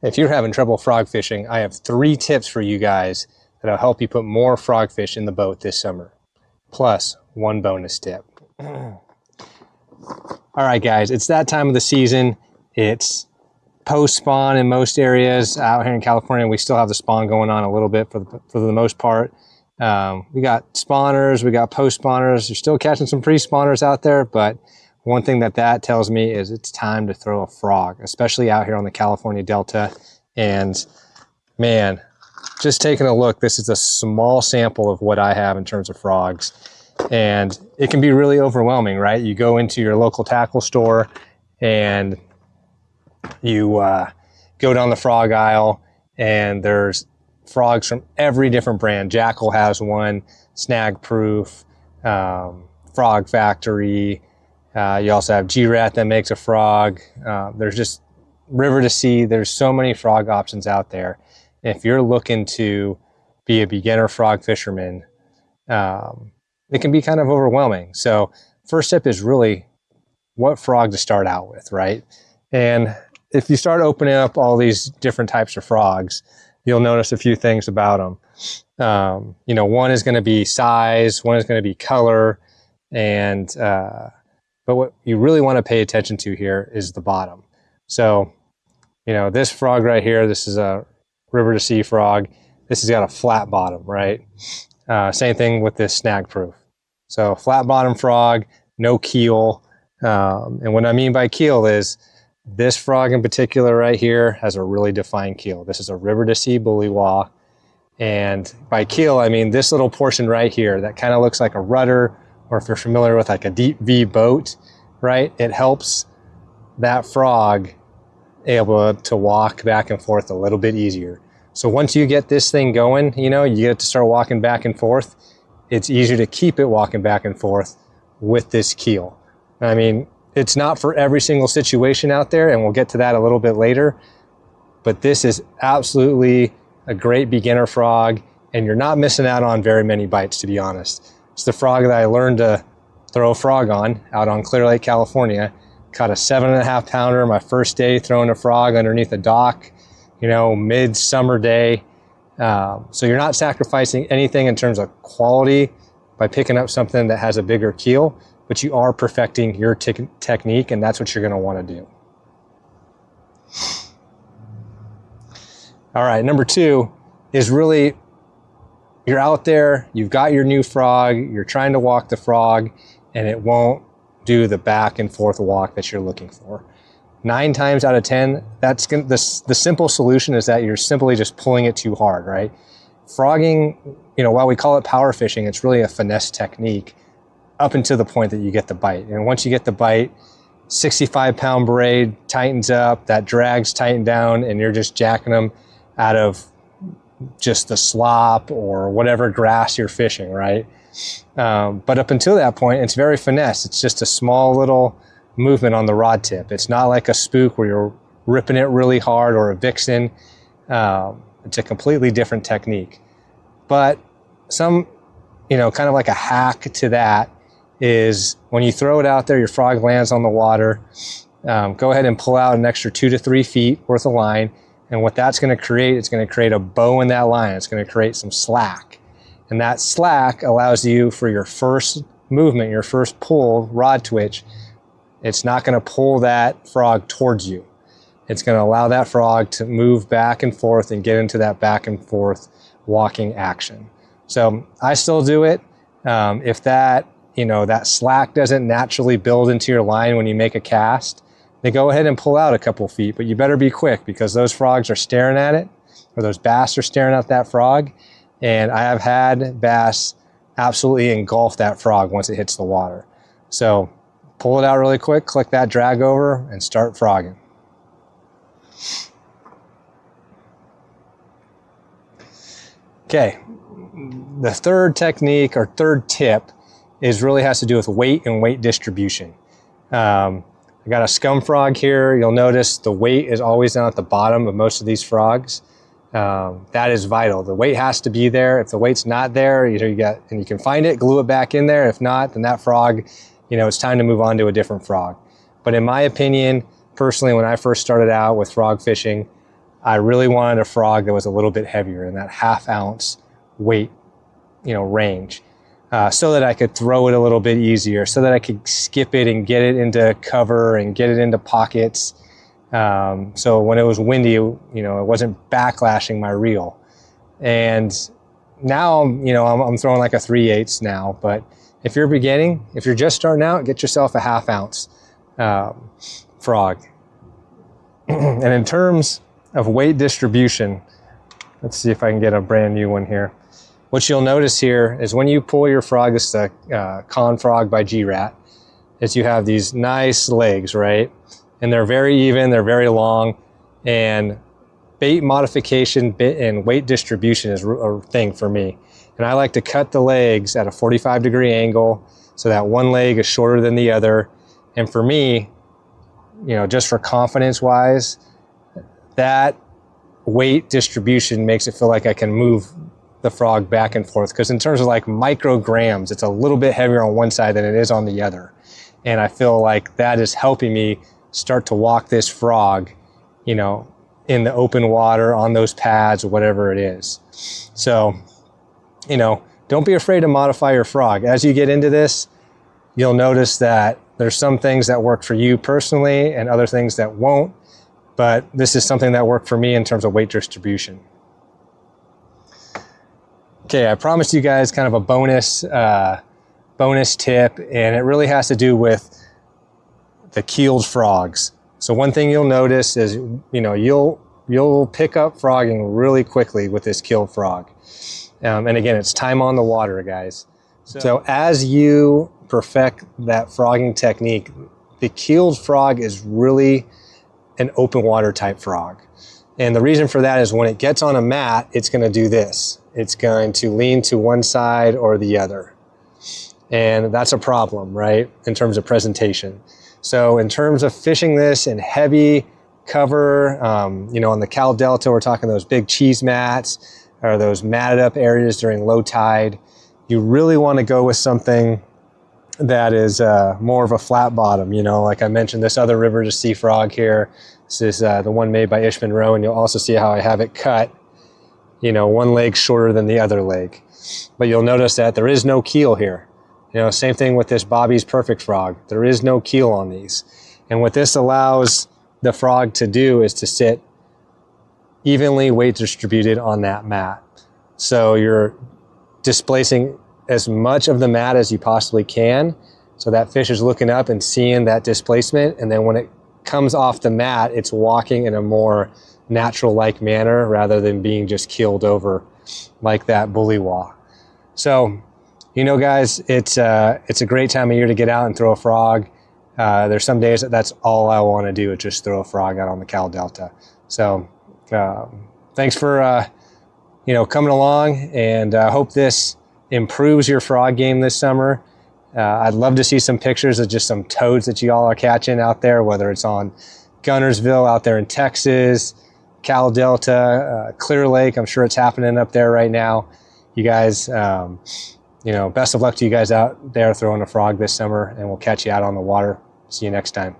If you're having trouble frog fishing, I have 3 tips for you guys that'll help you put more frog fish in the boat this summer. Plus 1 bonus tip. All right, guys, it's that time of the season. It's post-spawn in most areas. Out here in California, we still have the spawn going on a little bit for the most part. We got spawners, we got post-spawners. You're still catching some pre-spawners out there, but one thing that tells me is it's time to throw a frog, especially out here on the California Delta. And man, just taking a look, this is a small sample of what I have in terms of frogs. And it can be really overwhelming, right? You go into your local tackle store and you go down the frog aisle and there's frogs from every different brand. Jackal has one, Snag Proof, Frog Factory. You also have G-Rat that makes a frog. There's just river to sea. There's so many frog options out there. If you're looking to be a beginner frog fisherman, it can be kind of overwhelming. So first tip is really what frog to start out with, right? And if you start opening up all these different types of frogs, you'll notice a few things about them. You know, one is going to be size, one is going to be color, and but what you really want to pay attention to here is the bottom. So, you know, this frog right here, this is a river to sea frog. This has got a flat bottom, right? Same thing with this Snag Proof. So flat bottom frog, no keel. And what I mean by keel is this frog in particular right here has a really defined keel. This is a river to sea bullywah. And by keel, I mean this little portion right here that kind of looks like a rudder, or if you're familiar with like a deep V boat, right? It helps that frog able to walk back and forth a little bit easier. So once you get this thing going, you know, you get to start walking back and forth. It's easier to keep it walking back and forth with this keel. I mean, it's not for every single situation out there, and we'll get to that a little bit later, but this is absolutely a great beginner frog, and you're not missing out on very many bites, to be honest. It's the frog that I learned to throw a frog on out on Clear Lake, California. Caught a 7.5 pounder my first day throwing a frog underneath a dock, you know, mid-summer day. So you're not sacrificing anything in terms of quality by picking up something that has a bigger keel, but you are perfecting your technique, and that's what you're going to want to do. All right, number 2 is really, you're out there, you've got your new frog, you're trying to walk the frog, and it won't do the back and forth walk that you're looking for. 9 times out of 10, the simple solution is that you're simply just pulling it too hard, right? Frogging, you know, while we call it power fishing, it's really a finesse technique up until the point that you get the bite. And once you get the bite, 65-pound braid tightens up, that drag's tightened down, and you're just jacking them out of just the slop or whatever grass you're fishing, right? But up until that point, it's very finesse. It's just a small little movement on the rod tip. It's not like a spook where you're ripping it really hard, or a vixen. It's a completely different technique. But some, you know, kind of like a hack to that is when you throw it out there, your frog lands on the water, go ahead and pull out an extra 2 to 3 feet worth of line. And what that's going to create, it's going to create a bow in that line. It's going to create some slack. And that slack allows you, for your first movement, your first pull, rod twitch, it's not going to pull that frog towards you. It's going to allow that frog to move back and forth and get into that back and forth walking action. So I still do it. If that, you know, that slack doesn't naturally build into your line when you make a cast, then go ahead and pull out a couple feet, but you better be quick, because those frogs are staring at it, or those bass are staring at that frog. And I have had bass absolutely engulf that frog once it hits the water. So pull it out really quick, click that drag over, and start frogging. Okay, the third technique, or third tip, really has to do with weight and weight distribution. I got a scum frog here. You'll notice the weight is always down at the bottom of most of these frogs. That is vital. The weight has to be there. If the weight's not there, you can find it, glue it back in there. If not, then that frog, you know, it's time to move on to a different frog. But in my opinion, personally, when I first started out with frog fishing, I really wanted a frog that was a little bit heavier in that ½ ounce weight, range, so that I could throw it a little bit easier, so that I could skip it and get it into cover and get it into pockets. So when it was windy, it wasn't backlashing my reel. And now, I'm throwing like a 3/8 now, but if you're beginning, if you're just starting out, get yourself a ½ ounce frog. And in terms of weight distribution, let's see if I can get a brand new one here. What you'll notice here is when you pull your frog, this is the 𝐾𝐭 frog by 𝐺RAT, is you have these nice legs, right? And they're very even, they're very long, and bait modification and weight distribution is a thing for me. And I like to cut the legs at a 45-degree angle so that one leg is shorter than the other. And for me, just for confidence-wise, that weight distribution makes it feel like I can move the frog back and forth, because in terms of like micrograms, it's a little bit heavier on one side than it is on the other. And I feel like that is helping me start to walk this frog, in the open water, on those pads, or whatever it is. So, don't be afraid to modify your frog. As you get into this, you'll notice that there's some things that work for you personally and other things that won't, but this is something that worked for me in terms of weight distribution. Okay, I promised you guys kind of a bonus tip, and it really has to do with the keeled frogs. So one thing you'll notice is, you'll pick up frogging really quickly with this keeled frog. And again, it's time on the water, guys. So as you perfect that frogging technique, the keeled frog is really an open water type frog. And the reason for that is when it gets on a mat, it's going to do this. It's going to lean to one side or the other. And that's a problem, right, in terms of presentation. So in terms of fishing this in heavy cover, on the Cal Delta, we're talking those big cheese mats or those matted up areas during low tide. You really want to go with something that is more of a flat bottom. Like I mentioned, this other river to sea frog here. This is the one made by 𝐬𝐿 Monroe, and you'll also see how I have it cut, one leg shorter than the other leg. But you'll notice that there is no keel here. Same thing with this Bobby's Perfect frog. There is no keel on these. And what this allows the frog to do is to sit evenly weight distributed on that mat. So you're displacing as much of the mat as you possibly can, so that fish is looking up and seeing that displacement, and then when it comes off the mat, it's walking in a more natural-like manner rather than being just keeled over like that bullywah. So, guys, it's a great time of year to get out and throw a frog. There's some days that's all I want to do is just throw a frog out on the Cal Delta. So thanks for coming along, and I hope this improves your frog game this summer. I'd love to see some pictures of just some toads that you all are catching out there, whether it's on Guntersville out there in Texas, Cal Delta, Clear Lake. I'm sure it's happening up there right now. You guys, best of luck to you guys out there throwing a frog this summer, and we'll catch you out on the water. See you next time.